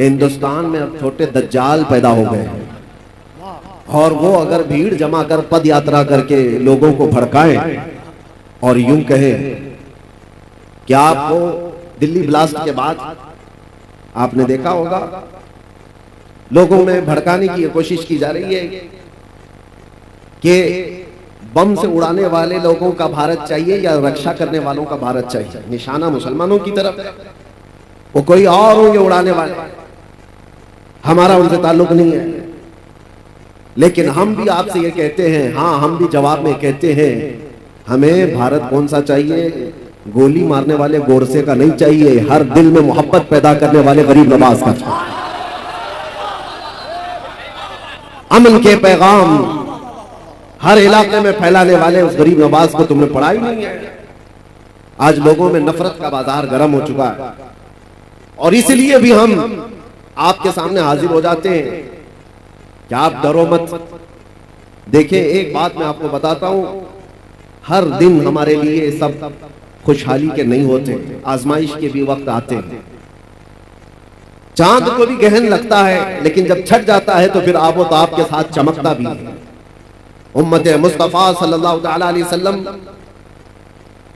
कि हिंदुस्तान में अब छोटे दज्जाल पैदा हो गए हैं और वो अगर भीड़ जमा कर पद यात्रा करके लोगों को भड़काएं और यूं कहें कि आपको दिल्ली ब्लास्ट के बाद आपने देखा होगा लोगों में भड़काने की कोशिश की जा रही है कि बम से उड़ाने वाले लोगों का भारत चाहिए या रक्षा करने वालों का भारत चाहिए। निशाना मुसलमानों की तरफ, वो कोई और होंगे उड़ाने वाले, हमारा उनसे ताल्लुक नहीं है। लेकिन हम भी आपसे ये कहते हैं, हाँ हम भी जवाब में कहते हैं, हमें भारत कौन सा चाहिए? गोली मारने वाले गोरसे का नहीं चाहिए, हर दिल में मोहब्बत पैदा करने वाले गरीब नवाज का चाहिए। अमन के पैगाम हर इलाके में फैलाने वाले उस गरीब नवाज को तुमने पढ़ा ही नहीं है। आज लोगों में नफरत का बाजार गर्म हो चुका है और इसलिए भी हम आपके सामने हाजिर हो जाते हैं कि आप डरो मत। देखिए एक बात मैं आपको बताता हूं, हर दिन हमारे लिए सब खुशहाली के नहीं होते, आजमाइश के भी वक्त आते हैं। चांद को भी गहन लगता है लेकिन जब छट जाता है तो फिर आबो ताब के साथ चमकता भी है। उम्मत मुस्तफा सल्लल्लाहु अलैहि वसल्लम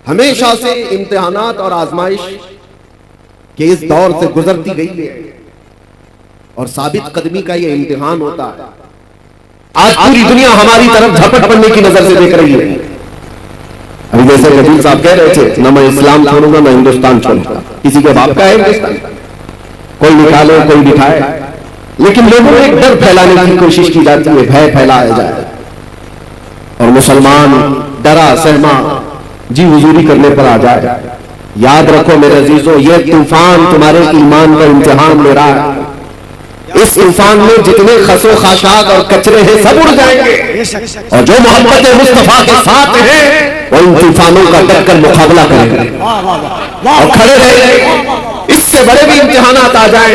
हमेशा से इम्तिहानात और आजमाइश के इस दौर से गुजरती गई है और साबित कदमी का ये इम्तिहान होता है। आज पूरी दुनिया हमारी तरफ झपट बनने की नजर से देख रही है। अभी जैसे कबीर साहब कह रहे थे, ना मैं इस्लाम छोड़ूंगा ना हिंदुस्तान छोड़ूंगा। किसी के बाप का है हिंदुस्तान, कोई निकाले कोई बिठाए, लेकिन लोगों में एक डर फैलाने की कोशिश की जाती है, भय फैलाया जाए और मुसलमान डरा सहमा जी हुजूरी करने पर आ जाए। याद रखो मेरे अजीजों, ये तूफान तुम्हारे ईमान का इम्तिहान ले रहा है। इस तूफान में जितने खसो खाशाक और कचरे हैं सब उड़ जाएंगे और जो मोहब्बत मुस्तफा के साथ है वो इन तूफानों का डटकर मुकाबला करेंगे और खड़े रहेंगे। इससे बड़े भी इम्तिहानात आ जाए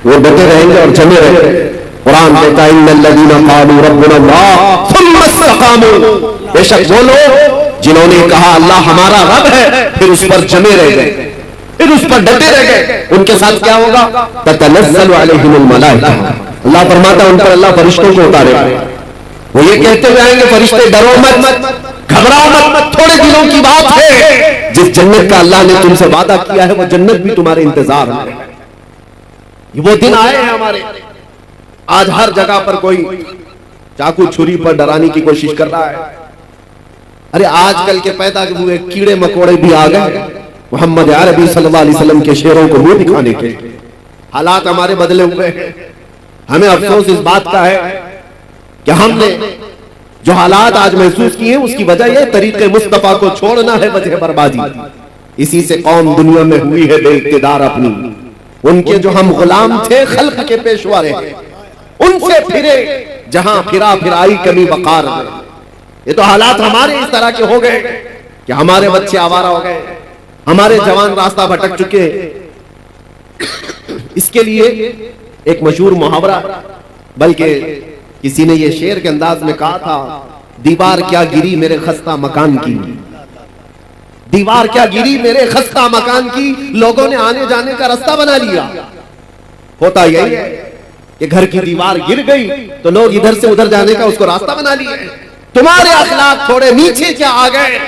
वो डटे रहेंगे और जमे रहेंगे। कुरान कहता है इन्नल्लज़ीना क़ालू रब्बुना अल्लाह सुम्मा इस्तक़ामू, बेशक वो लोग जिन्होंने कहा अल्लाह हमारा रब है फिर उस पर जमे रह गए, फिर उस पर डटे रह गए, उनके साथ क्या होगा? ततनज़्ज़लु अलैहिमुल मलाइका, अल्लाह फरमाता उन पर अल्लाह फरिश्तों को उतारेगा। वो ये कहते हुए आएंगे फरिश्ते डरो मत, घबराओ मत, थोड़े दिनों की बात है। जिस जन्नत का अल्लाह ने तुमसे वादा किया है वो जन्नत भी तुम्हारे इंतजार में है। वो दिन आए हैं हमारे। आज हर जगह पर कोई चाकू छुरी पर डराने की कोशिश कर रहा है। अरे आजकल के पैदा हुए कीड़े मकोड़े भी आ गए मोहम्मद अरबी सल्लल्लाहु अलैहि वसल्लम के शेरों को मुंह दिखाने के। हालात हमारे बदले हुए हैं। हमें अफसोस इस बात का है कि हमने जो हालात आज महसूस किए उसकी वजह यह तरीके मुस्तफा को छोड़ना है वजह बर्बादी। इसी से कौम दुनिया में हुई है बेइक्तिदार अपनी। उनके जो हम गुलाम थे खल्क के पेशवा रहे, उनसे फिरे जहां फिरा फिराई कमी वकार में। ये तो हालात हमारे इस तरह के हो गए कि हमारे बच्चे आवारा हो गए, हमारे जवान रास्ता भटक चुके। इसके लिए एक मशहूर मुहावरा, बल्कि किसी ने ये शेर के अंदाज में कहा था, दीवार क्या गिरी मेरे खस्ता मकान की, दीवार क्या गिरी मेरे खस्ता मकान की, लोगों ने आने जाने का रास्ता बना लिया। होता यही है कि घर की दीवार गिर गई तो लोग इधर से उधर जाने का उसको रास्ता बना लिए। तुम्हारे अखलाक थोड़े नीचे क्या आ गए,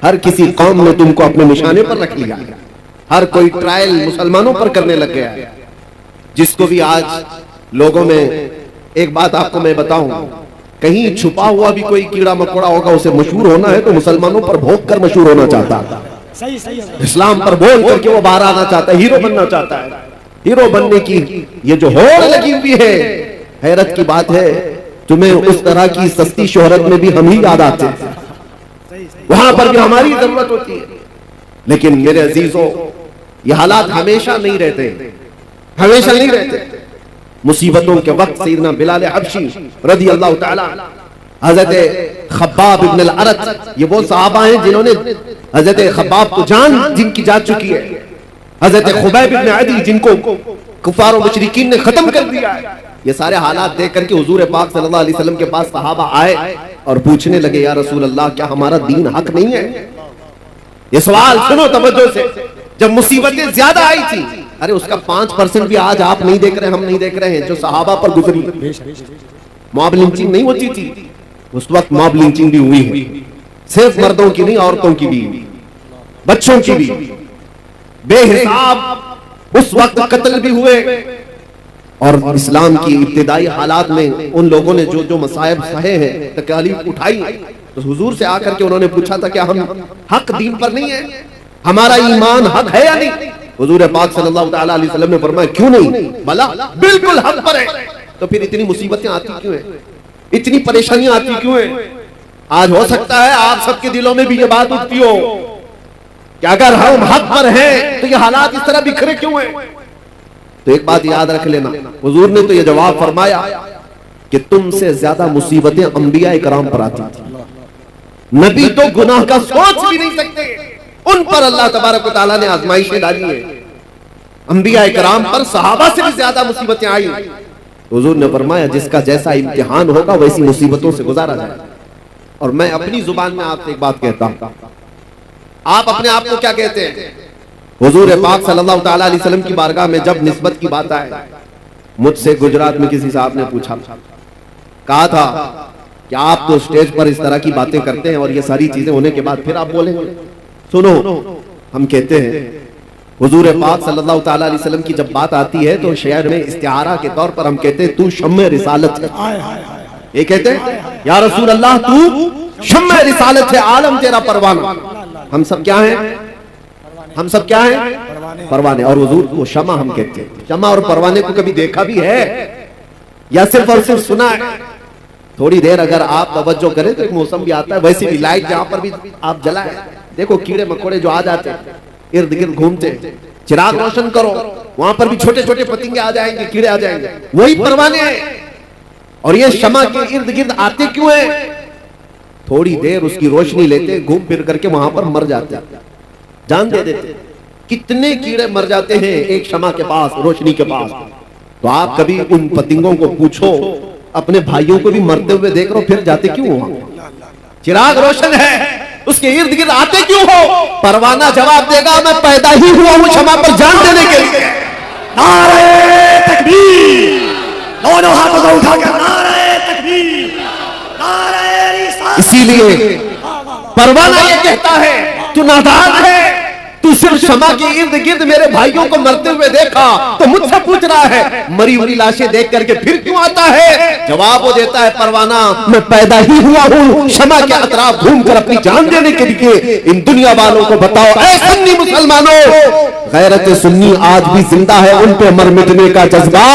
हर किसी कौम ने तुमको अपने निशाने पर रख लिया। हर कोई ट्रायल मुसलमानों पर करने लग गया। जिसको भी आज लोगों में, एक बात आपको मैं बताऊं, कहीं छुपा हुआ भी कोई कीड़ा मकोड़ा होगा, उसे मशहूर होना है तो मुसलमानों पर भोग कर मशहूर होना चाहता है, इस्लाम पर बोल करके वो बाहर आना चाहता है, हीरो बनना चाहता है। हीरो बनने की ये जो होड़ लगी हुई है, हैरत की बात है तुम्हें उस तरह की सस्ती शोहरत में भी हम ही याद आते हैं, वहां पर भी हमारी जरूरत होती है। लेकिन मेरे अजीजों, ये हालात हमेशा नहीं रहते, हमेशा नहीं रहते। मुसीबतों के वक्त सैयदना बिलाल हबशी रज़ी अल्लाह ताला, हजरत खब्बाब इब्न अल-अरत, ये वो सहाबा हैं जिन्होंने हजरत खब्बाब को जान जिनकी जा चुकी है, हजरत खुबैब इब्न अदी जिनको कुफार और मुशरिकीन ने खत्म कर दिया है। ये सारे हालात देख करके हुजूर पाक सल्लल्लाहु अलैहि वसल्लम के पास सहाबा आए और पूछने लगे, या रसूल अल्लाह क्या हमारा दीन हक नहीं है? ये सवाल सुनो तवज्जो से। जब मुसीबतें ज्यादा आई थी, अरे उसका 5% भी आज आप नहीं देख रहे, हम नहीं देख रहे हैं, जो सहाबा पर गुजरी। मॉब लिंचिंग नहीं होती थी उस वक्त, मॉब लिंचिंग भी हुई है, सिर्फ मर्दों की नहीं, औरतों की भी, बच्चों की भी, बेहिसाब उस वक्त कत्ल भी हुए। और इस्लाम की इब्तिदाई हालात में उन लोगों ने जो जो मसाइब सहे हैं, तकलीफ उठाई, तो हुजूर से आकर के उन्होंने पूछा था क्या हम हक दीन पर नहीं है, हमारा ईमान हक है या नहीं? हुजूर पाक सल्लल्लाहु अलैहि वसल्लम ने फरमाया क्यों नहीं, भला बिल्कुल हक पर है। तो फिर इतनी मुसीबतें आती क्यों है, इतनी परेशानियां आती क्यों है? आज हो सकता है आप सबके दिलों में भी ये बात उठती हो कि अगर हम हक पर हैं तो ये हालात इस तरह बिखरे क्यों हैं? तो एक बात याद रख लेना, हुजूर ने तो ये जवाब फरमाया कि तुमसे ज्यादा मुसीबतें अंबिया इकराम पर आती थी। नबी तो गुनाह का सोच भी नहीं सकते, उन पर अल्लाह तबारक व तआला ने आजमाइशें डाली है। अंबिया इकराम पर सहाबा से भी ज्यादा मुसीबतें आई। हुजूर ने फरमाया जिसका जैसा इम्तिहान होगा वैसी मुसीबतों से गुजारा जाए। और मैं अपनी जुबान में आपसे एक बात कहता हूं, आप अपने आप को क्या कहते हैं? हुजूर पाक सल्लल्लाहु अलैहि वसल्लम की बारगाह में जब निस्बत की बात आए, मुझसे गुजरात में किसी साहब ने पूछा, कहा था कि आप तो स्टेज पर इस तरह की बातें करते हैं और ये सारी चीजें होने के बाद फिर आप बोलेंगे। सुनो, हम कहते हैं हुजूर पाक सल्लल्लाहु अलैहि वसल्लम की जब बात आती है तो शेर में इस्तिआरा के तौर पर हम कहते हैं तू शम्मे रिसालत है। ये कहते हैं या रसूल अल्लाह तू शम्मे रिसालत है, आलम तेरा परवाना। हम सब क्या हैं? हम सब क्या हैं? परवाने। और हुजूर को शमा हम कहते हैं। शमा और परवाने को कभी देखा भी है या सिर्फ और सिर्फ सुना है? थोड़ी देर अगर आप तवज्जो करें तो एक मौसम भी आता है, वैसे भी लाइट जहां पर भी आप जलाए, देखो कीड़े मकोड़े जो आ जाते हैं इर्द गिर्द घूमते, चिराग रोशन करो, वहां पर भी छोटे छोटे पतंगे आ जाएंगे, कीड़े आ जाएंगे, वही परवाने हैं। और ये शमा के इर्द गिर्द आते क्यों हैं? थोड़ी देर उसकी रोशनी लेते, घूम फिर करके वहां पर मर जाते, जान दे देते। कितने कीड़े मर जाते हैं एक शमा के पास, रोशनी के पास। तो आप कभी उन पतंगों को पूछो, अपने भाइयों को भी मरते हुए देख रहे हो, फिर जाते क्यों हो? चिराग रोशन है, उसके इर्द गिर्द आते क्यों हो? परवाना जवाब देगा मैं पैदा ही हुआ हूं क्षमा पर जान देने के लिए। नारे तकबीर, दोनों हाथों को उठाकर नारे तकबीर, नारे रिसालत। इसीलिए परवाना ये कहता है तू नादान है, तू सिर्फ क्षमा के इर्द गिर्द मेरे भाइयों को मरते हुए देखा तो मुझसे पूछ रहा है मरी हुई लाशें देख करके फिर क्यों आता है? जवाब वो देता है परवाना मैं पैदा ही हुआ हूं क्षमा के अतराफ घूमकर अपनी जान देने के लिए। इन दुनिया वालों को बताओ, ऐ सुन्नी मुसलमानों, गैरत सुन्नी आज भी जिंदा है, उन पे मर मिटने का जज्बा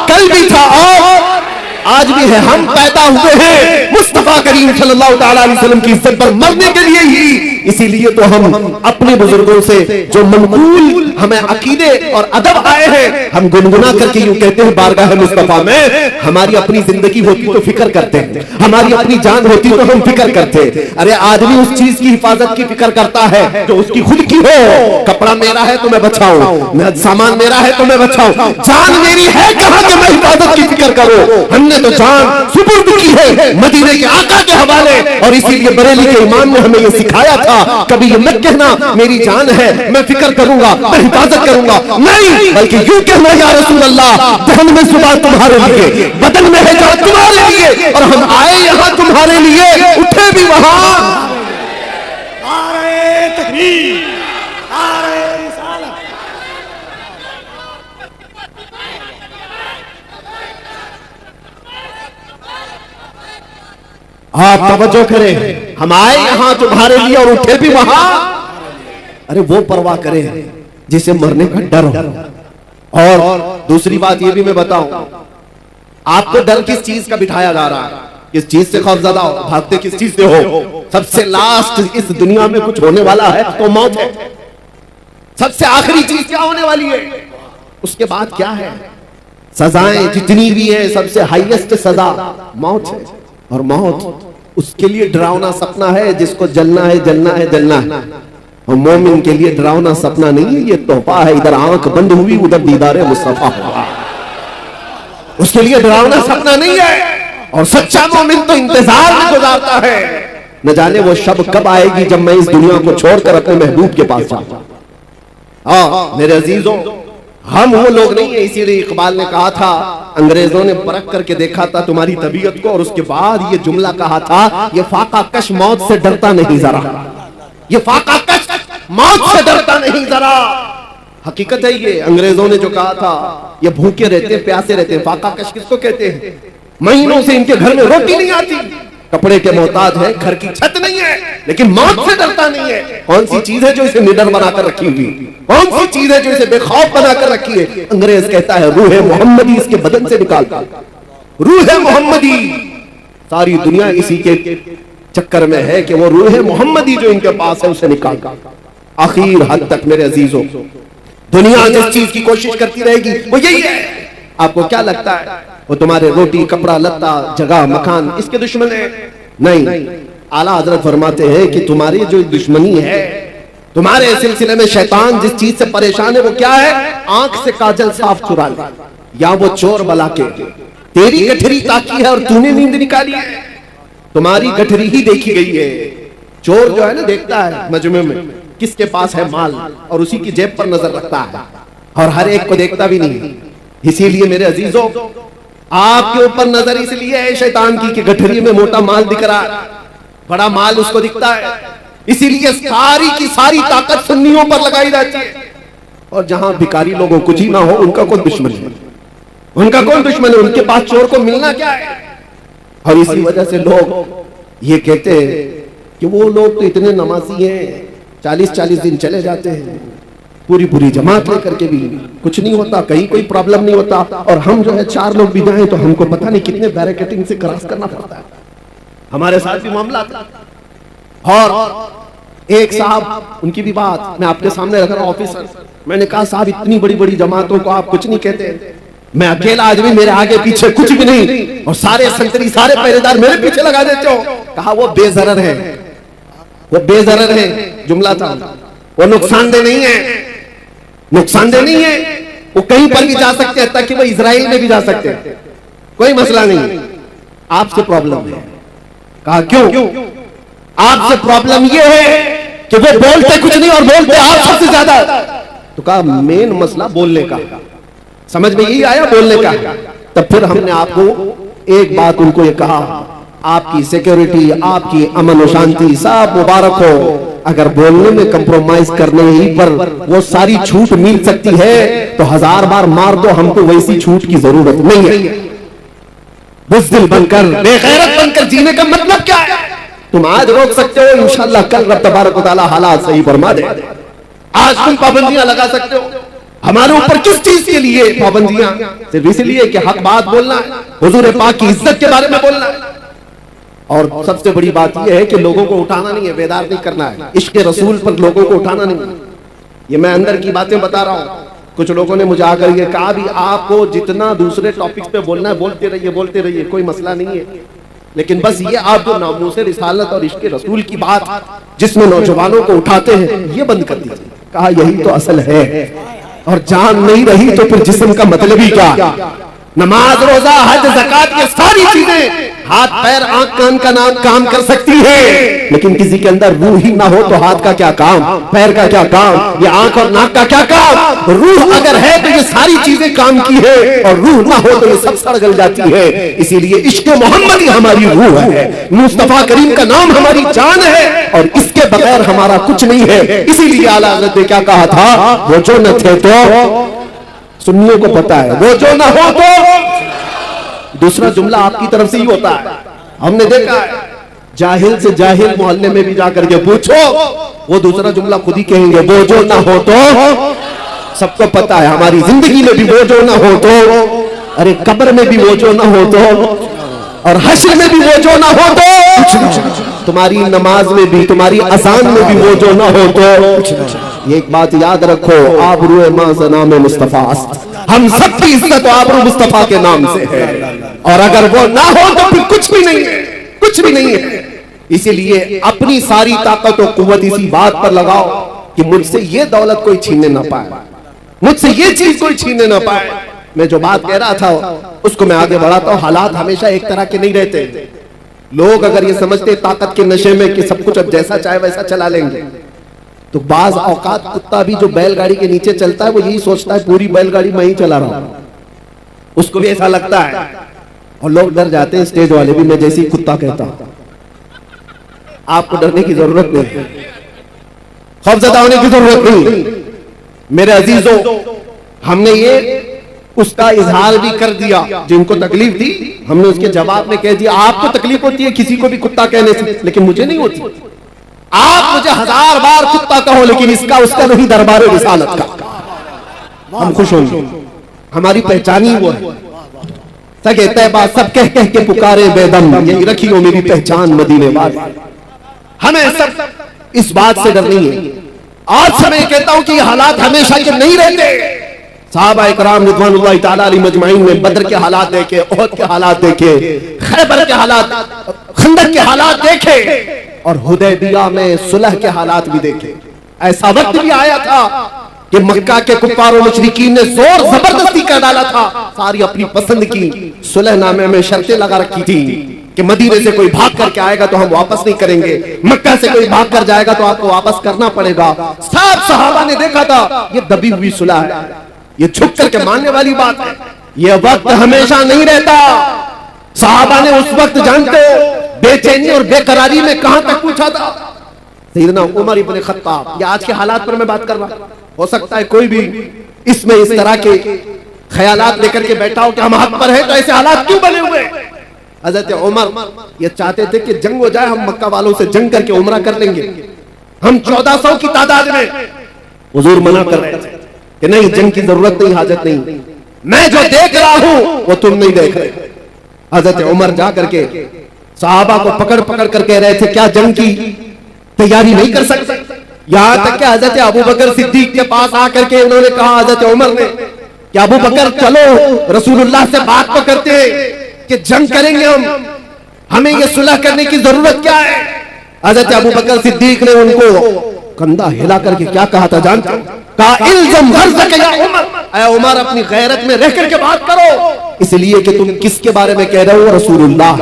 कल भी था और आज भी है। हम पैदा हुए हैं मुस्तफा करीम सल्लल्लाहु अलैहि वसल्लम की इज्जत पर मरने के लिए ही। इसीलिए तो हम अपने बुजुर्गों से जो मनकूल हमें अकीदे और अदब आए हैं, हम गुनगुना करके यूं कहते हैं बारगाह मुस्तफा में हमारी अपनी जिंदगी होती तो फिक्र करते हैं, हमारी अपनी जान होती तो हम फिक्र करते। अरे आदमी उस चीज की हिफाजत की फिक्र करता है जो उसकी खुद की हो। कपड़ा मेरा है तो मैं बचाऊं, सामान मेरा है तो मैं बचाऊं, जान मेरी है कहां कि मैं हिफाजत की फिक्र करूं। हमने तो जान सुपुर्द की है मदीने के आका के हवाले। और इसीलिए बरेली के इमाम ने हमें यह सिखाया था, कभी ये मत कहना मेरी जान है मैं फिक्र करूंगा, मैं हिफाजत करूंगा, नहीं, बल्कि यूं कहना या रसूल अल्लाह जहन में सुबह तुम्हारे लिए, बदन में है जान तुम्हारे लिए, और हम आए यहां तुम्हारे लिए, उठे भी वहां। नारे तकबीर, नारे रिसालत। आप तवज्जो करें, हम आए यहां तुम्हारे लिए और उठे भी वहां। अरे वो परवाह करें जिसे मरने का डर हो। और दूसरी बात ये भी मैं बताऊं, आपको डर किस चीज का बिठाया जा रहा है? किस चीज से खौफजदा हो, भागते किस चीज से हो? सबसे लास्ट इस दुनिया में कुछ होने वाला है तो मौत है। सबसे आखिरी चीज क्या होने वाली है? उसके बाद क्या है? सजाएं जितनी भी है, सबसे हाईएस्ट सजा मौत है। और मौत उसके लिए डरावना सपना है जिसको जलना है, जलना है, जलना है। और मोमिन के लिए डरावना सपना नहीं है, ये तोहफा है। इधर आंख बंद हुई उधर दीदारे मुस्तफा हुआ, उसके लिए डरावना सपना नहीं है। और सच्चा मोमिन तो इंतजार में गुजारता है, न जाने वो शब कब आएगी जब मैं इस दुनिया को छोड़कर अपने महबूब के पास जाऊंगा। हाँ मेरे अजीजों, हम वो लोग नहीं है। इसीलिए इकबाल ने कहा था, अंग्रेजों ने परख करके देखा था तुम्हारी तबीयत को, और उसके बाद ये जुमला कहा था, ये फाका कश मौत से डरता नहीं जरा, ये फाका कश मौत से डरता नहीं जरा। हकीकत है ये, अंग्रेजों ने जो कहा था, ये भूखे रहते प्यासे रहते। फाका कश किसको कहते हैं? महीनों से इनके घर में रोटी नहीं आती, कपड़े के मोहताज है, घर की छत नहीं है, लेकिन मौत से डरता नहीं है। कौन सी चीज है जो इसे निडर बनाकर रखी हुई? कौन सी चीज है जो इसे बेखौफ बनाकर रखी है? अंग्रेज कहता है रूह मोहम्मदी इसके बदन से निकालता, रूह मोहम्मदी। सारी दुनिया इसी के चक्कर में है कि वो रूह मोहम्मदी जो इनके पास है उसे निकालता। आखिर हद तक मेरे अजीजों, दुनिया जिस चीज की कोशिश करती रहेगी वो यही है। आपको क्या लगता है वो तुम्हारे रोटी कपड़ा लत्ता जगह मकान इसके दुश्मन है? नहीं, आला हजरत फरमाते हैं कि तुम्हारी जो दुश्मनी है, तुम्हारे सिलसिले में शैतान जिस चीज से परेशान है वो क्या है? आंख से काजल साफ चुरा ले, या वो चोर बला के तेरी गठरी ताकी है और तूने नींद निकाली है। तुम्हारी गठरी ही देखी गई है। चोर जो है ना, देखता है मजमे में किसके पास है माल और उसी की जेब पर नजर रखता है, और हर एक को देखता भी नहीं। इसीलिए मेरे अजीजों, आपके ऊपर नजर इसलिए है शैतान की कि गठरी में मोटा माल दिख रहा है, बड़ा माल उसको दिखता है, इसीलिए सारी की सारी ताकत सुन्नियों पर लगाई जाती है। और जहां भिखारी लोगों कुछ ही ना हो, उनका कौन दुश्मन है? उनका कौन दुश्मन है? उनके पास चोर को मिलना क्या है? और इसी वजह से लोग ये कहते हैं कि वो लोग तो इतने नमाजी हैं, 40-40 दिन चले जाते हैं, पूरी पूरी जमात लेकर के भी कुछ नहीं होता, कहीं कोई प्रॉब्लम नहीं होता, और हम जो है 4 लोग भी जाएं तो हमको पता नहीं कितने बैरिकेडिंग से क्रॉस करना पड़ता है। हमारे साथ भी मामला था। और एक साहब, उनकी भी बात मैं आपके सामने रख रहा हूं, ऑफिसर, मैंने कहा साहब इतनी बड़ी बड़ी जमातों को आप कुछ नहीं कहते, मैं अकेला आदमी, मेरे आगे पीछे कुछ भी नहीं, और सारे संतरी सारे पहरेदार मेरे पीछे लगा देते हो। कहा वो बेजरर है, वो बेजरर है, जुमला था, वो नुकसानदेह नहीं है, नुकसानदेह नहीं है, वो कहीं पर भी जा सकते हैं, ताकि वो इजराइल में भी जा सकते हैं, कोई मसला नहीं। आपसे प्रॉब्लम है। कहा क्यों? आपसे प्रॉब्लम ये है कि वो बोलते कुछ नहीं और बोलते आप सबसे ज्यादा। तो कहा मेन मसला बोलने का, समझ में यही आया बोलने का। तब फिर हमने आपको एक बात उनको ये कहा, आपकी सिक्योरिटी, आपकी अमन और शांति सब मुबारक हो, अगर बोलने में कंप्रोमाइज करने ही पर वो सारी छूट मिल सकती है तो 1000 बार मार दो, हमको वैसी छूट की जरूरत नहीं है। बुज़दिल बनकर, बेगैरत बनकर जीने का मतलब क्या है? तुम आज रोक सकते हो, इंशाअल्लाह कल रब तबारक व तआला हालात सही फरमा दे। आज तुम पाबंदियां लगा सकते हो, हमारे ऊपर किस चीज के लिए पाबंदियां? सिर्फ इसलिए कि हक बात बोलना है, हुजूर पाक की इज्जत के बारे में बोलना है। और सबसे बड़ी बात यह है कि लोगों को उठाना नहीं है, बेदार नहीं करना है, इश्क रसूल पर लोगों को उठाना नहीं है। ये मैं अंदर की बातें बता रहा हूं। कुछ लोगों ने मुझे आकर ये कहा भी आपको जितना दूसरे टॉपिक्स पे बोलना है बोलते रहिए, कोई मसला नहीं है, लेकिन बस ये आप जो नामूसे रिसालत और इश्क रसूल की बात जिसमें नौजवानों को उठाते हैं, ये बंद कर दीजिए। कहा यही तो असल है, और जान नहीं रही तो फिर जिस्म का मतलब ही क्या? नमाज रोजा हज ज़कात ये सारी चीजें हाथ पैर आंख कान का नाम काम कर सकती है, लेकिन किसी के अंदर रूह ही ना हो तो हाथ का क्या काम, पैर का क्या काम, ये आंख और नाक का क्या काम? रूह अगर है तो ये सारी चीजें काम की है, और रूह ना हो तो ये सब सड़ गल जाती है। इसीलिए इश्क मोहम्मदी हमारी रूह है, मुस्तफा करीम का नाम हमारी जान है, और इसके बगैर हमारा कुछ नहीं है। इसीलिए आला हज़रत ने क्या कहा था, वो जो न थे तो सुन्नियों को पता है, वो जो ना हो तो। दूसरा जुमला आपकी तरफ से ही होता है, हमने देखा है, जाहिल से जाहिल मोहल्ले में भी जाकर के पूछो, वो दूसरा जुमला खुद ही कहेंगे, वो जो ना हो तो। सबको पता है हमारी जिंदगी में भी वो जो ना हो तो, अरे कब्र में भी वो जो ना हो तो, और हश्र में भी वो जो ना हो तो, तुम्हारी नमाज में भी, तुम्हारी अज़ान में भी वो जो ना हो तो। ये एक बात याद रखो, आबरू माज़ नाम मुस्तफा, हम सबकी इज्जत आबरू मुस्तफा के नाम से है, और अगर वो ना हो तो फिर कुछ भी नहीं है, कुछ भी नहीं है। इसीलिए अपनी सारी ताकत और कुव्वत इसी बात पर लगाओ कि मुझसे ये दौलत कोई छीनने ना पाए, मुझसे ये चीज कोई छीनने ना पाए। मैं जो बात कह रहा था उसको मैं आगे बढ़ाता हूँ। हालात हमेशा एक तरह के नहीं रहते। लोग अगर ये समझते ताकत के नशे में कि सब कुछ अब जैसा चाहे वैसा चला लेंगे, तो बाज औकात कुत्ता भी जो बैलगाड़ी के नीचे चलता है वो यही सोचता है पूरी बैलगाड़ी मैं ही चला रहा हूं, उसको भी ऐसा लगता है। और लोग डर जाते हैं, स्टेज वाले भी, मैं जैसे ही कुत्ता कहता हूं। आपको डरने की जरूरत नहीं, खौफजदा होने की जरूरत नहीं। मेरे अजीजों, हमने ये उसका इजहार भी कर दिया, जिनको तकलीफ थी हमने उसके जवाब में कह दिया आपको तकलीफ होती है किसी को भी कुत्ता कहने से, लेकिन मुझे नहीं होती। आप मुझे 1000 बार कुत्ता कहो, लेकिन इसका उसका नहीं, दरबार रिसालत का। हम खुश होंगे, हमारी पहचान ही वो है। सगे तैबा सब कह कह के पुकारे बेदम, यही रखियो मेरी पहचान मदीने वाले। हमें सब इस बात से डर नहीं है। आज से मैं कहता हूं कि ये हालात हमेशा के नहीं रहते। साहबा इकराम रिज़वानुल्लाह ताला अलैहिम अजमाइन ने बद्र के हालात देखे, ओहद के हालात देखे, खैबर के हालात, खंदक के हालात देखे, और हुदैबिया में सुलह के हालात भी देखे। ऐसा वक्त भी आया था कि मक्का के कुफ्फार और मुशरिकीन ने जोर जबरदस्ती कर डाला था, सारी अपनी पसंद की सुलहनामे में शर्तें लगा रखी थी कि मदीने से कोई भाग करके आएगा तो हम वापस नहीं करेंगे, मक्का से कोई भाग कर जाएगा तो आपको वापस करना पड़ेगा। सब सहाबा ने देखा था ये दबी हुई सुलह है, ये झुक करके मानने वाली बात है। ये वक्त हमेशा नहीं रहता। सहाबा ने उस वक्त जानते हो बेचैनी और बेकरारी में कहां तक पूछा था। सैयदना उमर इब्न खत्ताब, ये आज के हालात पर मैं बात कर रहा, हो सकता है कोई भी इसमें इस तरह के ख्यालात लेकर के बैठा हो कि हम हक पर हैं तो ऐसे हालात क्यों बने हुए। हजरत उमर ये चाहते थे कि जंग हो जाए, हम मक्का वालों से जंग करके उमरा कर लेंगे, हम 1400 की तादाद में। हुजूर मना कर रहे थे कि नहीं, जंग की जरूरत नहीं, हाजत नहीं, मैं जो देख रहा हूं वो तुम नहीं देख रहे। हजरत उमर जा करके सहाबा को पकड़ पकड़ कर कह रहे थे क्या जंग की तैयारी नहीं कर सकते। यहां तक कि हजरत अबू बकर सिद्दीक के पास आकर के उन्होंने कहा, हजरत उमर ने, कि अबू बकर चलो रसूलुल्लाह से बात तो करते कि जंग करेंगे हम, हमें ये सुलह करने की जरूरत क्या है। हजरत अबू बकर सिद्दीक ने उनको कंधा हिला करके क्या कहा था जानते हो? कहा इल्ज़म गर्ज़क या उमर, ऐ उमर अपनी गैरत में रह करके बात करो, इसलिए कि तुम किसके बारे में कह रहे हो? रसूलुल्लाह।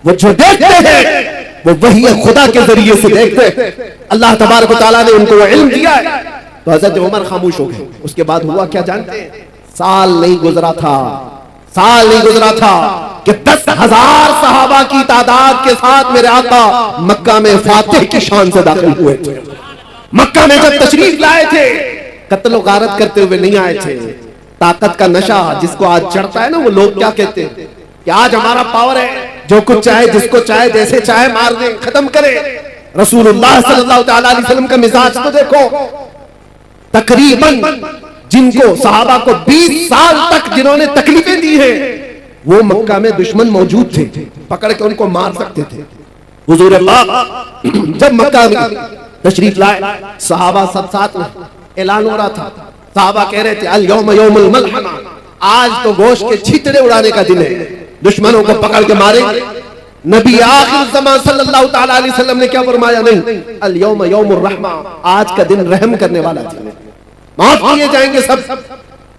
वो जो देखते हैं वो वही खुदा के जरिए से देखते हैं। अल्लाह तबारक व तआला ने उनको वो इल्म दिया है। तो हजरत उमर खामोश हो गए। उसके बाद हुआ क्या जानते हैं? साल नहीं गुजरा था कि 10,000 सहाबा की तादाद के साथ मेरे आका मक्का में फातिह की शान से दाखिल हुए थे। मक्का में जब तशरीफ लाए थे, कत्ल गारत करते हुए नहीं आए थे। ताकत का नशा जिसको आज चढ़ता है ना, वो लोग क्या कहते हैं कि आज हमारा पावर है, जो कुछ चाहे जिसको चाहे जैसे चाहे मार दे, खत्म करे। रसूलुल्लाह सल्लल्लाहु अलैहि वसल्लम का मिजाज तो देखो। तकरीबन जिनको सहाबा को 20 साल तक जिन्होंने तकलीफें दी है, वो मक्का में दुश्मन मौजूद थे, पकड़ के उनको मार सकते थे। हुजूर पाक जब मक्का में तशरीफ लाए, सहाबा सब साथ में, ऐलान हो रहा था। सहाबा कह रहे थे अल यौम यौमुल मलहमा, आज तो गोश्त के छितरे उड़ाने का दिन है, दुश्मनों को पकड़ के मारेंगे। नबी आखिर ज़मान सल्लल्लाहु तआला अलैहि वसल्लम ने क्या फरमाया? नहीं, अल यौम यौमुर रहमा, आज का दिन रहम करने वाला दिन, माफ किए जाएंगे सब।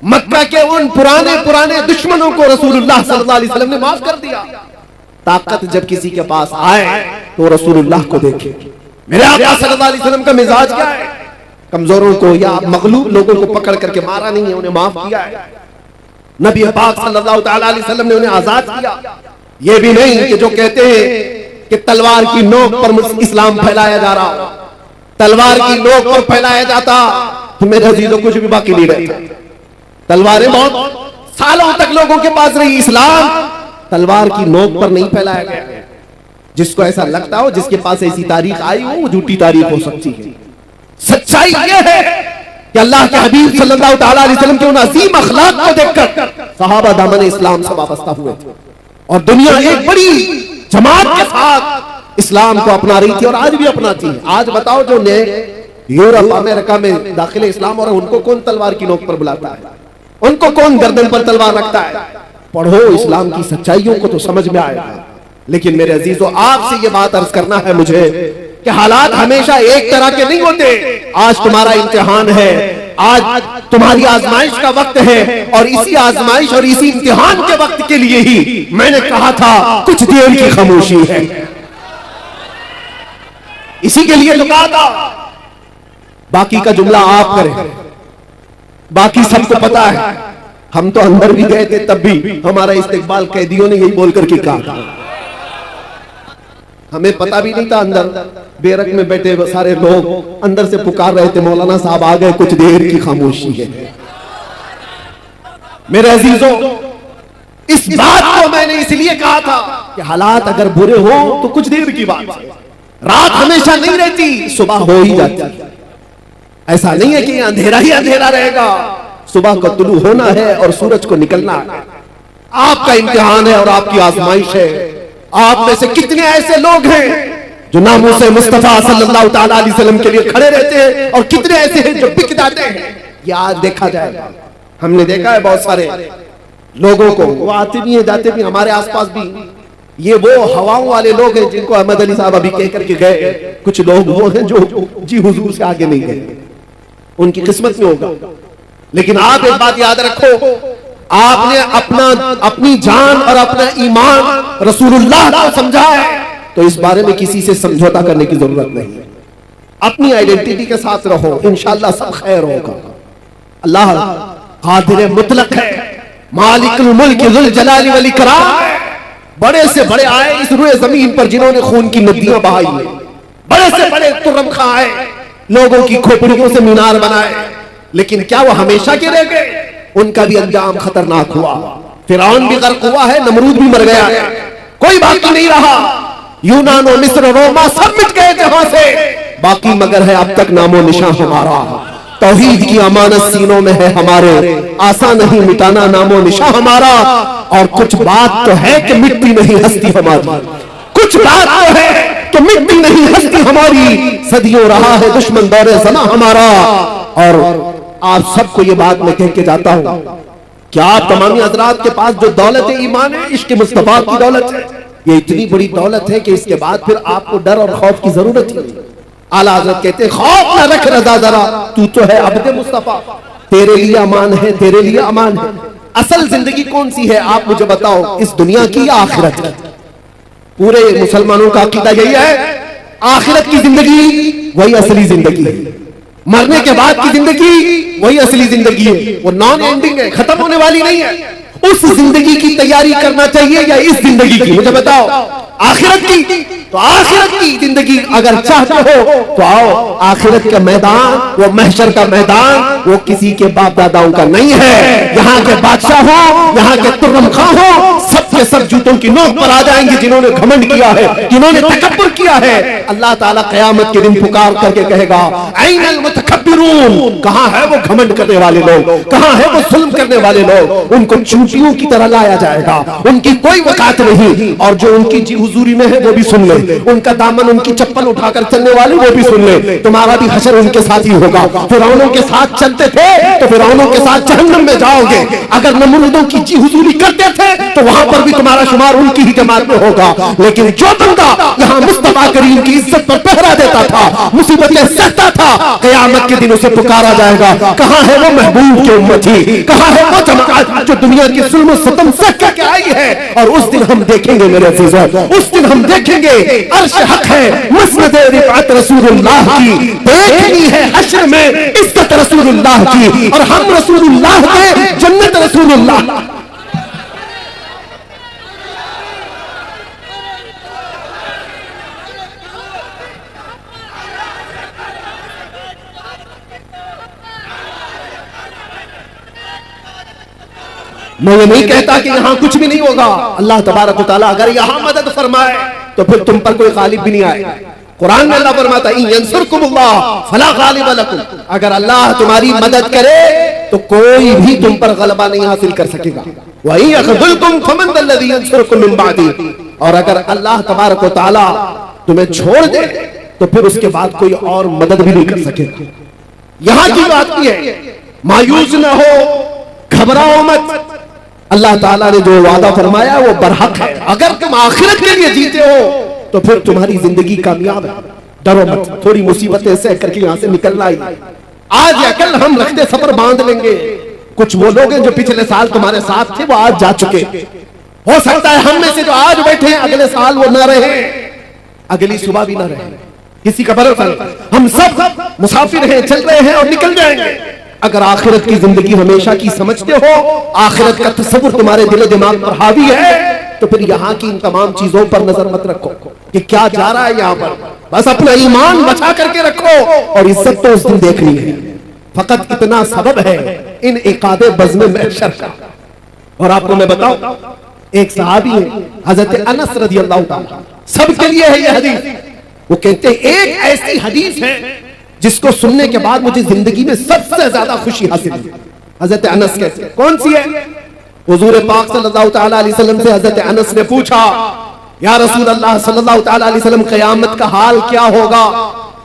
मक्का के उन पुराने दुश्मनों को रसूलुल्लाह सल्लल्लाहु अलैहि वसल्लम ने माफ कर दिया। ताकत जब किसी के पास आए तो रसूलुल्लाह को देखे। मेरे आका सल्लल्लाहु अलैहि वसल्लम का मिजाज क्या है? कमजोरों को या मगलूब लोगों को पकड़ करके मारा नहीं है, उन्हें माफ किया है। नबी पाक सल्लल्लाहु तआला अलैहि वसल्लम ने उन्हें आजाद किया। ये भी नहीं कि जो कहते हैं कि तलवार की नोक पर इस्लाम फैलाया जा रहा, तलवार की नोक पर फैलाया जाता तो मेरे अजीजों कुछ भी बाकी नहीं रहता। तलवारें बहुत सालों तक लोगों के पास रही, इस्लाम तलवार की नोक पर नहीं फैलाया गया। जिसको ऐसा लगता हो, जिसके पास ऐसी तारीख आई हो, वो झूठी तारीख हो सकती है। सच्चाई ये है कि अल्लाह के हबीब सल्लल्लाहु तआला अलैहि वसल्लम के उन अजीम अखलाक को देखकर सहाबा दामन इस्लाम से वाबस्ता हुए थे, और दुनिया एक बड़ी जमात के साथ इस्लाम को अपना रही थी और आज भी अपनाती है। आज बताओ जो नए यूरोप अमेरिका में दाखिल इस्लाम और उनको कौन तलवार की नोक पर बुलाता है? उनको कौन गर्दन पर तलवार रखता है? पढ़ो इस्लाम की सच्चाइयों को तो समझ में आएगा। लेकिन मेरे अजीजों, आपसे ये बात अर्ज करना है मुझे कि हालात हमेशा एक तरह के नहीं होते। आज तुम्हारा इम्तिहान है, आज तुम्हारी आजमाइश का वक्त है, और इसी आजमाइश और इसी इम्तिहान के वक्त के लिए ही मैंने कहा था कुछ देर की खामोशी है। इसी के लिए तो कहा था बाकी का जुमला आप करें। बाकी सबको पता है, हम तो अंदर भी गए थे, तब भी हमारा इस्तेकबाल कैदियों ने यही बोलकर के कहा। हमें पता भी नहीं था, अंदर बेरक में बैठे सारे लोग अंदर से पुकार रहे थे, मौलाना साहब आ गए, कुछ देर की खामोशी है। मेरे अजीजों, इस बात को मैंने इसलिए कहा था कि हालात अगर बुरे हो तो कुछ देर की बात है। रात हमेशा नहीं रहती, सुबह हो ही जाती। ऐसा नहीं है कि अंधेरा ही अंधेरा रहेगा, सुबह का तुलू होना है और सूरज को निकलना है। आपका इम्तिहान है और आपकी आजमाइश है। आप में से कितने ऐसे लोग हैं जो नामों से मुस्तफा सल्लल्लाहु ताला अलैहि वसल्लम के लिए खड़े रहते हैं, और कितने ऐसे हैं जो बिक जाते हैं। ये आज देखा जाएगा। हमने देखा है बहुत सारे लोगों को, वो आते भी हैं जाते भी, हमारे आसपास भी। ये वो हवाओं वाले लोग हैं जिनको अहमद अली साहब अभी कह करके गए। कुछ लोग वो हैं जो जी हुजूर से आगे नहीं गए, उनकी किस्मत में होगा। लेकिन आप एक बात याद रखो, आपने अपनी जान और अपना ईमान रसूलुल्लाह को समझा है, तो इस बारे में किसी से समझौता करने की जरूरत नहीं है। अपनी आइडेंटिटी के साथ रहो, इंशाअल्लाह सब खैर होगा। अल्लाह कादिर मुतलक है, मालिकुल मुल्क जुल जलाली वल इकराम। बड़े से बड़े आए इस रुए जमीन पर जिन्होंने खून की नदियां बहाई है। बड़े से बड़े तुर्रम खां आए, लोगों की खोपड़ियों से मीनार बनाए, लेकिन क्या वो हमेशा के रह गए? उनका भी अंजाम खतरनाक हुआ। फिरौन भी गर्क हुआ है, नमरूद भी मर गया है, कोई बाकी नहीं रहा। यूनान और मिस्र, रोमा सब मिट गए जहां से, बाकी मगर है अब तक नामो निशान हमारा। तौहीद की अमानत सीनों में है हमारे, आसान नहीं मिटाना नामो निशान हमारा। और कुछ बात तो है कि मिटती नहीं हस्ती हमारी, कुछ बात तो है कि मिटती नहीं हस्ती हमारी। सदियों रहा है दुश्मन दौरे ज़मा हमारा। और आप सबको ये बात मैं कह के जाता हूं, क्या आप तमामी हजरात के पास जो दौलत ईमान है, इश्क मुस्तफा की दौलत है, ये इतनी बड़ी दौलत है कि इसके बाद फिर आपको डर और खौफ की जरूरत ही नहीं। आला हज़रत कहते हैं, खौफ ना रख रज़ा जरा, तू तो है अब्दे मुस्तफा, तेरे लिए अमान है, तेरे लिए अमान है। असल जिंदगी कौन सी है आप मुझे बताओ, इस दुनिया की या आखिरत की? पूरे मुसलमानों का अकीदा यही है, आखिरत की जिंदगी वही असली जिंदगी है, मरने के बाद की जिंदगी वही असली जिंदगी है। वो नॉन एंडिंग है, खत्म होने वाली नहीं है। उस जिंदगी की तैयारी करना चाहिए या इस जिंदगी की? मुझे बताओ। आखिरत की, तो आखिरत की जिंदगी अगर चाहते हो तो आओ। आखिरत का मैदान, वो महशर का मैदान, वो किसी के बाप दादाओं का नहीं है। यहाँ के बादशाह हो, यहाँ के तुर्रम खां हो, सबके सब जूतों की नोक पर आ जाएंगे जिन्होंने घमंड किया है, जिन्होंने तकब्बुर किया है। अल्लाह ताला क़यामत के दिन पुकार करके कहेगा, ऐनल मुतकब्बिरून, कहाँ है वो घमंड करने वाले लोग, कहाँ है वो जुल्म करने वाले लोग? उनको चूंटियों की तरह लाया जाएगा, उनकी कोई वकात नहीं। और जो उनकी जी हुजूरी में है वो भी सुन ले, उनका दामन, उनकी चप्पल उठाकर चलने वाले वो भी सुन ले। तुम्हारा भी हशर उनके साथ ही होगा। फिरौनों के साथ चलते थे तो फिरौनों के साथ जहन्नम में जाओगे। अगर नमरूदों की जी हुजूरी करते थे तो वहां पर भी तुम्हारा शुमार उनकी ही जमात में होगा। लेकिन जो बंदा यहाँ मुस्तफा करीम की इज्जत पर पहरा देता था, मुसीबतें सहता था, क़यामत के दिन उसे पुकारा जाएगा, कहाँ है वो महबूब की उम्मती, कहाँ है वो जमात जो दुनिया की जुल्म सितम सह करके आई है? और उस दिन हम देखेंगे मेरे अज़ीज़ों, उस दिन हम देखेंगे अर्श हक है, मसनद रिफ़अत रसूलुल्लाह की, देखनी है हश्र में इज्जत रसूलुल्लाह की, और हम रसूलुल्लाह के, जन्नत रसूलुल्लाह। मैं ये नहीं कहता कि यहाँ कुछ भी नहीं होगा। अल्लाह तबारक व तआला अगर यहाँ मदद फरमाए तो फिर तुम पर कोई गालिब भी नहीं आएगा। कुरान में अल्लाह फरमाता है, यंसुरकुमुल्लाह फला गालिब लकुम, अगर अल्लाह तुम्हारी मदद करे तो कोई भी तुम पर गलबा नहीं हासिल कर सकेगा। वही यख़ज़ुलकुम फमन ज़ल्लज़ी यंसुरकुम मिन बादी, और अगर अल्लाह तबारक व तआला तुम्हें छोड़ दे तो फिर उसके बाद कोई और मदद भी नहीं कर सकेगा। यहाँ की बात की है, मायूस न हो, घबराओ मत। अल्लाह ताला ने जो वादा फरमाया वो बरहक है। अगर तुम आखिरत के लिए जीते हो तो फिर तुम्हारी जिंदगी कामयाब है। डरो मत, थोड़ी मुसीबतें सह करके यहाँ से निकलना ही। आज या कल हम रखते सफर बांध लेंगे। कुछ वो लोग हैं जो पिछले साल तुम्हारे साथ थे, वो आज जा चुके। हो सकता है हम में से जो आज बैठे हैं अगले साल वो न रहे, अगली सुबह भी न रहे। किसी का भरोसा नहीं। हम सब मुसाफिर हैं, चल रहे हैं और निकल जाएंगे। अगर आखिरत की जिंदगी हमेशा की समझते हो, आखिरत का तस्वुर तुम्हारे दिल दिमाग पर हावी है, तो फिर यहाँ की इन तमाम चीजों पर नजर मत रखो कि क्या जा रहा है यहाँ पर। बस अपना ईमान बचा करके रखो और इज्जत तो उस दिन देखनी है। फकत इतना सबब है इन इकादे बज़्म महशर का। और आपको मैं बताऊं, एक सहाबी है हजरत अनस रज़ी अल्लाह ताला, सबके लिए है ये हदीस। वो कहते हैं एक ऐसी हदीस है जिसको सुनने के बाद मुझे जिंदगी में सबसे ज्यादा खुशी हासिल हुई। हजरत अनस कहते हैं, कौन सी है? हुजूर पाक सल्लल्लाहु तआला अलैहि वसल्लम से हजरत अनस ने पूछा, या रसूल अल्लाह सल्लल्लाहु तआला अलैहि वसल्लम, क़यामत का हाल क्या होगा?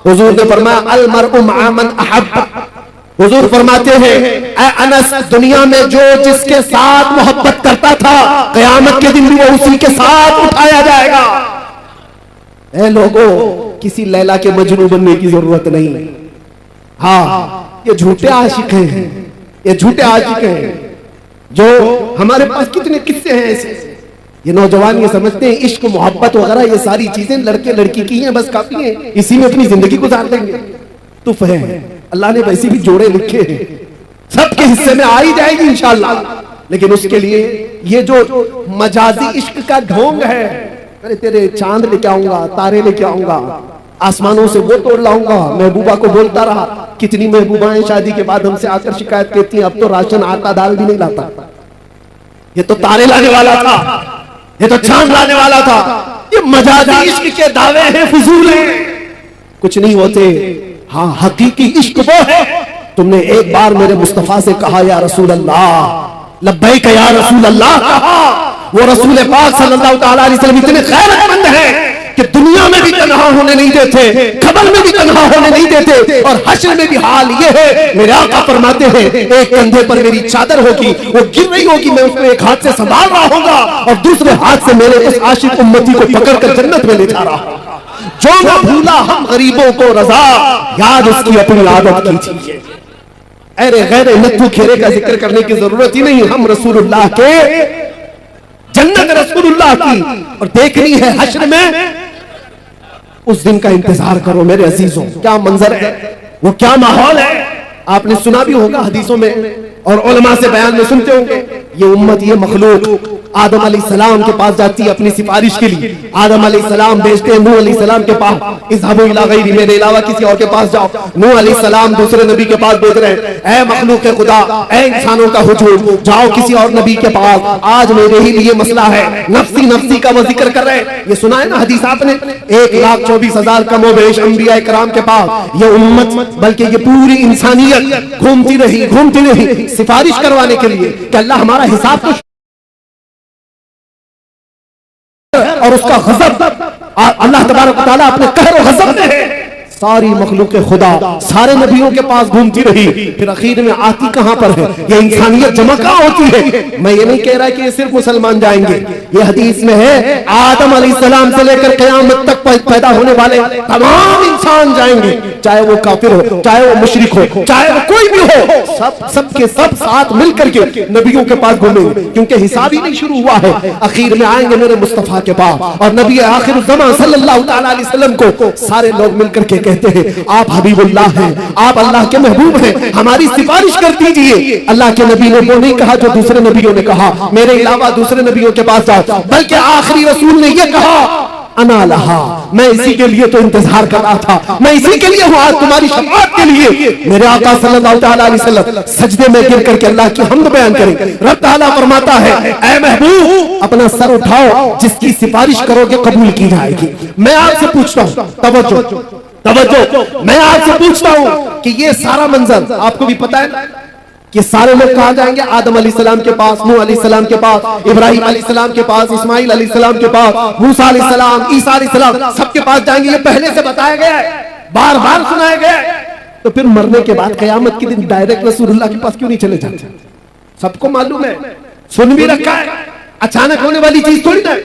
हुजूर ने फरमाया, अल मरउ मअ मन अहब्ब। हुजूर फरमाते हैं, ऐ अनस, दुनिया में जो जिसके साथ मोहब्बत करता था, क़यामत के दिन भी वो उसी के साथ उठाया जाएगा। ऐ लोगों, किसी लैला के मजनू बनने की जरूरत नहीं। हाँ, ये झूठे आशिक हैं, ये झूठे आशिक हैं। जो हमारे पास कितने किस्से हैं ऐसे। ये नौजवान ये समझते हैं इश्क मोहब्बत वगैरह ये सारी चीजें लड़के लड़की की हैं, बस काफी हैं, इसी में अपनी जिंदगी गुजार देंगे। तुफ है, अल्लाह ने वैसे भी जोड़े लिखे हैं, सबके हिस्से में आ ही जाएगी इंशाअल्लाह। लेकिन उसके लिए ये जो मजाजी इश्क का ढोंग है, अरे तेरे चांद लेके आऊंगा, तारे लेके आऊंगा, आसमानों से वो तोड़ लाऊंगा। महबूबा को बोलता रहा, कितनी महबूबाएं शादी के बाद हमसे आकर शिकायत करती हैं, अब तो राशन आटा दाल भी नहीं लाता। ये तो तारे लाने वाला था, ये तो चांद लाने वाला था। ये मजाजी इश्क के दावे हैं, फजूल हैं, कुछ नहीं होते। हाँ, हकीकी इश्क वो है, तुमने एक बार मेरे मुस्तफा से कहा या रसूल अल्लाह, लब्बैक या रसूल अल्लाह कहा। वो रसूल पाक सल्लल्लाहु तआला अलैहि वसल्लम इतने खैरतमंद हैं कि दुनिया में भी तन्हा होने नहीं देते, कब्र में भी तन्हा होने नहीं देते, और हश्र में भी हाल ये है। मेरे आका फरमाते हैं, एक कंधे पर मेरी चादर होगी, वो गिर रही होगी, मैं उसको एक हाथ से संभाल रहा होगा और दूसरे हाथ से मेरे उस आशिक उम्मती को पकड़कर जन्नत में ले जा रहा होगा। जो न भूला हम गरीबों को रजा, याद उसकी अपनी आदत कीजिए। अरे गैर नत्थु खेरे का जिक्र करने की जरूरत ही नहीं, हम रसूलुल्लाह के, जन्नत रसूलुल्लाह की, और देखनी है हश्र में। उस दिन का इंतजार करो मेरे अजीजों। क्या मंजर है, वो क्या माहौल है, आपने सुना भी होगा हदीसों में और उलमा से बयान में सुनते होंगे। ये उम्मत, ये मखलूक आदम अलैहिस्सलाम के पास जाती है अपनी सिफारिश के लिए। आदम अलैहिस्सलाम भेजते हैं नूह अलैहिस्सलाम के पास, इज़हबू इला गैरी, मेरे अलावा किसी और के पास जाओ। नूह अलैहिस्सलाम दूसरे नबी के पास भेज रहे हैं, ऐ मखलूक खुदा, ऐ इंसानों का हुजूम, जाओ किसी और नबी के पास, आज मेरे ही लिए मसला है। नफ्सी नफ्सी का वो जिक्र कर रहे हैं। ये सुना है ना हदीस आपने, 1,24,000 कमोबेश अंबिया इकराम के पास ये उम्मत, बल्कि ये पूरी इंसानियत घूमती रही सिफारिश करवाने के लिए कि अल्लाह हमारा हिसाब तो, और उसका गज़ब अल्लाह तबारक व तआला अपने कहर और गज़ब में है। सारी मखलूक खुदा सारे नबियों के पास घूमती रही, फिर आखिर में आती कहां पर है? ये इंसानियत जमा कहां होती है? मैं ये नहीं कह रहा कि ये सिर्फ मुसलमान जाएंगे, ये हदीस में है आदम अलैहिस्सलाम से लेकर क़यामत तक पैदा होने वाले तमाम इंसान जाएंगे, चाहे वो काफिर हो, चाहे वो मुशरिक हो, चाहे वो कोई भी हो, सब के सब साथ मिलकर के नबियों के पास घूमेंगे, क्योंकि हिसाब ही नहीं शुरू हुआ है। आखिर में आएंगे मेरे मुस्तफा के पास, और नबी आखिर ज़मां सल्लल्लाहु तआला अलैहि वसल्लम को सारे लोग मिलकर के कहते हैं, आप हबीबुल्लाह हैं, आप अल्लाह के महबूब हैं, हमारी सिफारिश कर दीजिए। अल्लाह के नबी ने वो नहीं कहा जो दूसरे नबियों ने कहा, मेरे अलावा दूसरे नबियों के पास जाओ, बल्कि आखिरी रसूल ने यह कहा, अना लहा, मैं इसी के लिए तो इंतजार कर रहा था, मैं इसी के लिए हूं, आज तुम्हारी शफाअत के लिए। मेरे आका सल्लल्लाहु तआला अलैहि वसल्लम सजदे में गिर करके अल्लाह की हम्द बयान करें। रब तआला फरमाता है, ऐ महबूब, अपना सर उठाओ, जिसकी सिफारिश करोगे कबूल की जाएगी। मैं आपसे पूछता हूं, तवज्जो, मैं आपसे पूछता हूं कि ये सारा मंजर आपको भी पता है कि सारे लोग कहां जाएंगे? आदम अलैहिस्सलाम के पास, नूह अलैहिस्सलाम के पास, इब्राहिम अलैहिस्सलाम के पास, इस्माइल अलैहिस्सलाम के पास, मूसा अलैहिस्सलाम, ईसा अलैहिस्सलाम, सबके पास जाएंगे। ये पहले से बताया गया है, बार बार सुनाया गया है। तो फिर मरने के बाद क़यामत के दिन डायरेक्ट रसूलुल्लाह के पास क्यों नहीं चले जाते? सबको मालूम है, सुन भी रखा है, अचानक होने वाली चीज थोड़ी ना,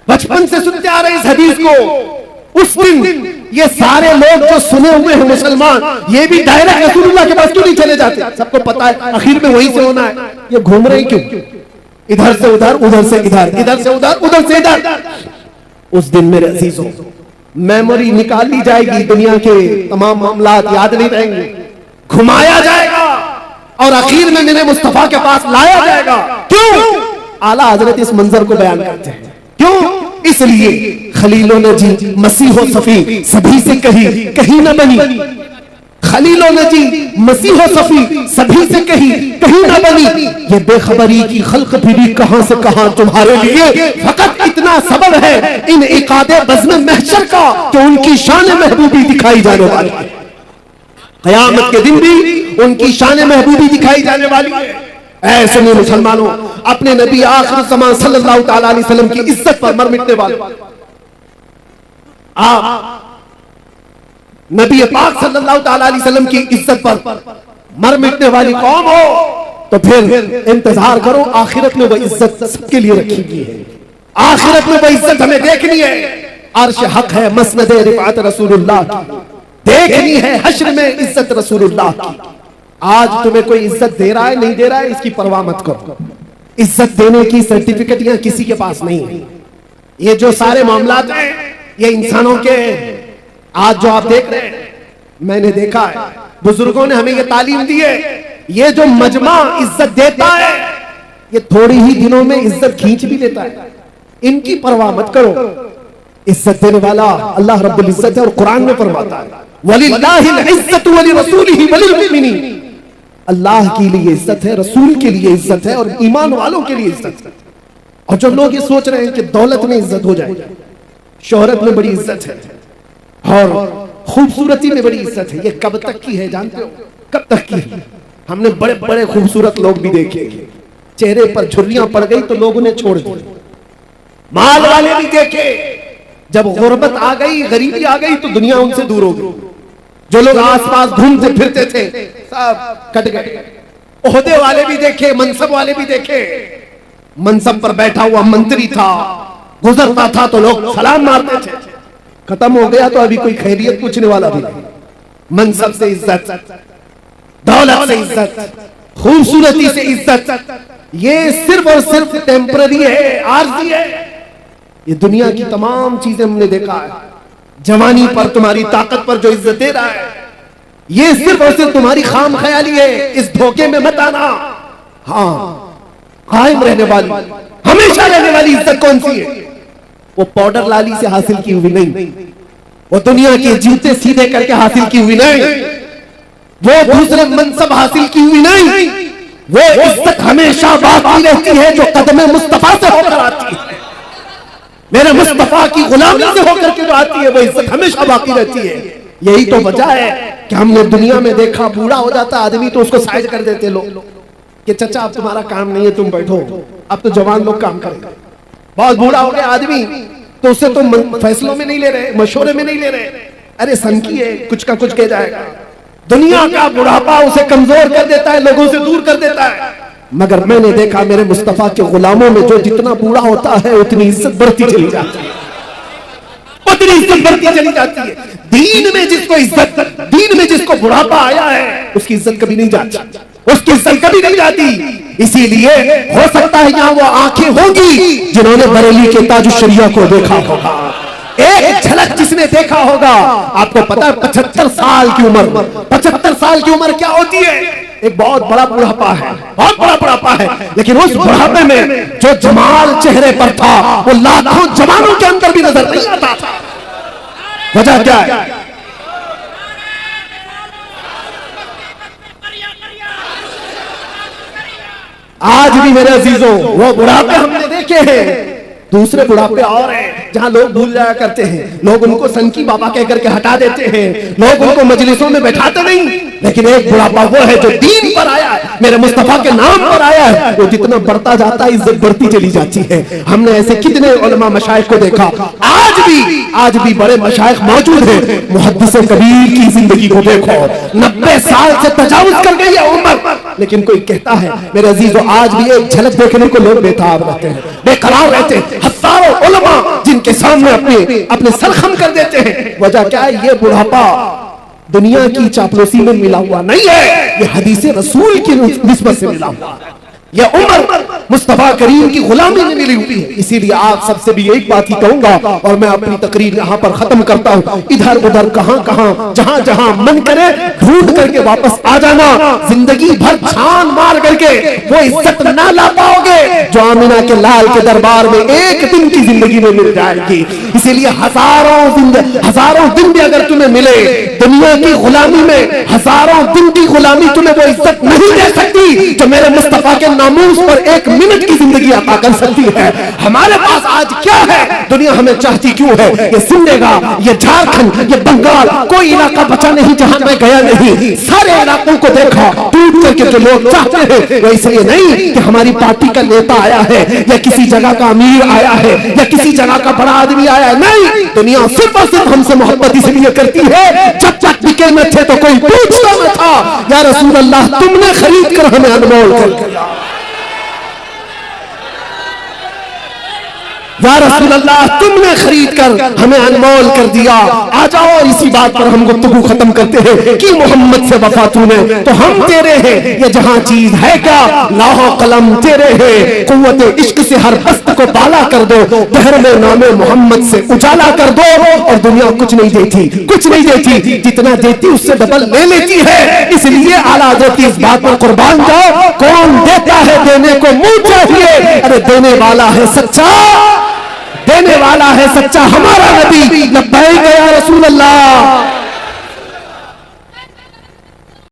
बचपन से सुनते आ रहे हैं इस हदीस को। उस दिन ये सारे लोग जो सुने हुए हैं मुसलमान, ये भी डायरेक्ट रसूलुल्लाह के पास क्यों नहीं चले जाते? सबको पता है आखिर में वहीं से होना है। ये घूम रहे क्यों? इधर से उधर, उधर से इधर, इधर से उधर, उधर से इधर। उस दिन मेरे अजीजों, मेमोरी निकाल ली जाएगी, दुनिया के तमाम मामलात याद नहीं रहेंगे, घुमाया जाएगा और आखिर में मेरे मुस्तफा के पास लाया जाएगा। क्यों? आला हजरत इस मंजर को बयान करते हैं। क्यों? इसलिए खलीलों ने जी मसीहो सफी सभी से कहीं न बनी, खलीलों ने जी मसीहो सफी सभी से कहीं न बनी, ये बेखबरी की खल्क फिरी कहां से कहां तुम्हारे लिए, फकत इतना सबब है इन इकादे बज़्म महशर का कि उनकी शान महबूबी दिखाई जाने वाली है। क़यामत के दिन भी उनकी शान महबूबी दिखाई जाने वाली है। ऐसे में मुसलमानों, अपने नबी आखिर ज़मान सल्लल्लाहु तआला अलैहि वसल्लम की इज्जत पर मर मिटने वाले आप नबी पाक सल्लल्लाहु तआला अलैहि वसल्लम की इज्जत पर मर मिटने वाली कौम हो तो फिर इंतजार करो, आखिरत में वो इज्जत सबके लिए रखी गई है। आखिरत में वो इज्जत हमें देखनी है। अर्श हक है मसनद रिफात रसूलुल्लाह की, देखनी है हश्र में इज्जत रसूलुल्लाह की। आज तुम्हें कोई इज्जत दे रहा है नहीं दे रहा है इसकी परवाह मत करो, इज्जत देने की सर्टिफिकेट यहां किसी के पास नहीं है। ये जो सारे मामलात हैं ये इंसानों के, आज जो आप देख रहे हैं, मैंने देखा है बुजुर्गों ने हमें ये तालीम दी है, ये जो मजमा इज्जत देता है ये थोड़ी ही दिनों में इज्जत खींच भी लेता है। इनकी परवाह मत करो, इज्जत देने वाला अल्लाह रब्बुल इज्जत है और कुरान में फरमाता है वलिल्लाहिल इज्जतु वलिरसूलिहि वलिलमुमिनीन, अल्लाह के लिए इज्जत है, रसूल के लिए इज्जत है और ईमान वालों के लिए इज्जत है। और जो लोग ये सोच रहे हैं कि दौलत में इज्जत हो जाए, शोहरत में बड़ी इज्जत है और खूबसूरती में बड़ी इज्जत है, ये कब तक की है जानते हो? कब तक की है? हमने बड़े बड़े खूबसूरत लोग भी देखे, चेहरे पर झुर्रियां पड़ गई तो लोग उन्हें छोड़ दिए। माल वाले भी देखे, जब गुर्बत आ गई, गरीबी आ गई तो दुनिया उनसे दूर हो गई। जो लोग आसपास घूमते फिरते थे सब कट गए। ओहदे वाले भी देखे, मनसब वाले भी देखे, मनसब पर बैठा हुआ मंत्री था, गुजरता था तो लोग सलाम मारते थे, खत्म हो गया तो अभी कोई खैरियत पूछने वाला भी नहीं। मनसब से इज्जत, दौलत से इज्जत, खूबसूरती से इज्जत, ये सिर्फ और सिर्फ टेम्पररी है, आर्जी है। ये दुनिया की तमाम चीजें हमने देखा है। जवानी पर, तुम्हारी ताकत पर जो इज्जत दे रहा है, ये सिर्फ और सिर्फ तुम्हारी खाम ख्याली है, इस धोखे में मत आना। हाँ, कायम रहने वाली, हमेशा रहने वाली इज्जत कौन सी है? वो पाउडर लाली से हासिल की हुई नहीं, वो दुनिया के जूते सीधे करके हासिल की हुई नहीं, वो दूसरे मनसब हासिल की हुई नहीं, वो इज्जत हमेशा बाकी रहती है जो कदम मुस्तफा से होकर आती है, मेरे मुस्तफा की गुलामी से होकर के जो आती है, वो इज्जत हमेशा बाकी रहती है। यही तो वजह है कि हमने दुनिया में देखा, बूढ़ा हो जाता आदमी तो उसको साइड कर देते लोग कि चचा अब तुम्हारा काम नहीं है, तुम बैठो, अब तो जवान लोग काम करेंगे। बहुत बूढ़ा हो गया आदमी तो उससे तो फैसलों में नहीं ले रहे, मशवरे में नहीं ले रहे, अरे सनकी है, कुछ का कुछ कह जाएगा। दुनिया का बुढ़ापा उसे कमजोर कर देता है, लोगों से दूर कर देता है। मगर मैंने देखा मेरे मुस्तफा के गुलामों में जो जितना बूढ़ा होता है उतनी इज्जत बढ़ती चली जाती है, उतनी इज्जत बढ़ती चली जाती है। दीन में जिसको इज्जत, दीन में जिसको बुढ़ापा आया है उसकी इज्जत कभी नहीं जाती, उसकी इज्जत कभी नहीं जाती। इसीलिए हो सकता है यहाँ वो आंखें होंगी जिन्होंने बरेली के ताज शरिया को देखा होगा, एक झलक जिसने देखा होगा। आपको पता है 75 साल की उम्र, 75 साल की उम्र क्या होती है? एक बहुत बड़ा बुढ़ापा है, बहुत बड़ा बुढ़ापा है। लेकिन उस बुढ़ापे में जो जमाल चेहरे पर था वो लाखों जवानों के अंदर भी नजर नहीं आता था। वजह क्या है? आज भी मेरे अजीजों वो बुढ़ापे हमने देखे हैं, दूसरे बुढ़ापे और हैं जहां लोग भूल जाया करते हैं, लोग उनको सनकी बाबा कह करके हटा देते हैं, लोग उनको मजलिसों में बैठाते नहीं। लेकिन एक बुढ़ापा वो है जो दीन पर आया है, मेरे मुस्तफा के नाम पर आया है, वो जितना बढ़ता जाता है इज्जत बढ़ती चली जाती है। हमने ऐसे कितने उलमा मशाइख को देखा, आज भी बड़े मशाइख मौजूद हैं। मुहद्दिस कबीर की जिंदगी को देखो, 90 साल से तजावुज कर गई है उम्र, लेकिन कोई कहता है मेरे अजीजों आज भी एक झलक देखने को लोग बेताब रहते हैं, बेकरार रहते हैं। हजारों उलमा जिनके सामने अपने सर खम कर देते हैं। वजह क्या है? ये बुढ़ापा दुनिया की चापलूसी में मिला हुआ नहीं है, ये हदीस रसूल की निस्बत से मिला हुआ है। ये उम्र मुस्तफा करीम की गुलामी में मिली हुई है। इसीलिए आप सबसे भी एक बात ही कहूंगा और मैं अपनी तकरीर यहाँ पर खत्म करता हूँ। इधर उधर कहां कहां जहां जहां मन करे ढूंढ करके वापस आ जाना। जिंदगी भर छान मार करके वो इज्जत ना ला पाओगे जो आमिना के लाल के दरबार में एक दिन की जिंदगी में मिल जाएगी। इसीलिए हजारों दिन भी अगर तुम्हें मिले दुनिया की गुलामी में, हजारों दिन की गुलामी तुम्हें वो इज्जत नहीं दे सकती जो मेरे मुस्तफा के नामूस पर एक मिनट की जिंदगी अता कर सकती है। हमारे पास आज क्या है? दुनिया हमें चाहती क्यों है? ये सिमडेगा, ये झारखंड, ये बंगाल, कोई इलाका बचा नहीं जहां मैं गया नहीं। सारे इलाकों को देखा टूट करके जो लोग चाहते हैं वो इसलिए नहीं कि हमारी पार्टी का नेता आया है या किसी जगह का अमीर आया है या किसी जगह का बड़ा आदमी आया है। नहीं, दुनिया सिर्फ और सिर्फ हमसे मोहब्बत इसलिए करती है जब तक बिके में थे तो कोई पूछता न था या रसूल अल्लाह तुमने खरीद कर हमें अनमोल कर दिया, या रसूल अल्लाह तुमने खरीद कर हमें अनमोल कर दिया। आ जाओ और इसी बात पर हम गुफ्तगू खत्म करते हैं कि मोहम्मद से वफा तूने तो हम तेरे हैं, ये जहां चीज है क्या लाहो कलम तेरे हैं। कुव्वत इश्क से हर बस्त को बाला कर दो, दहर में नामे मोहम्मद से उजाला कर दो। और दुनिया कुछ नहीं देती, कुछ नहीं देती, जितना देती उससे डबल ले लेती है। इसलिए आला हज़रत इस बात पर कुर्बान जाओ, कौन देता है देने को मुंह चाहिए। अरे देने वाला है सच्चा, देने वाला है सच्चा हमारा नबी। लब्बैक या रसूल अल्लाह।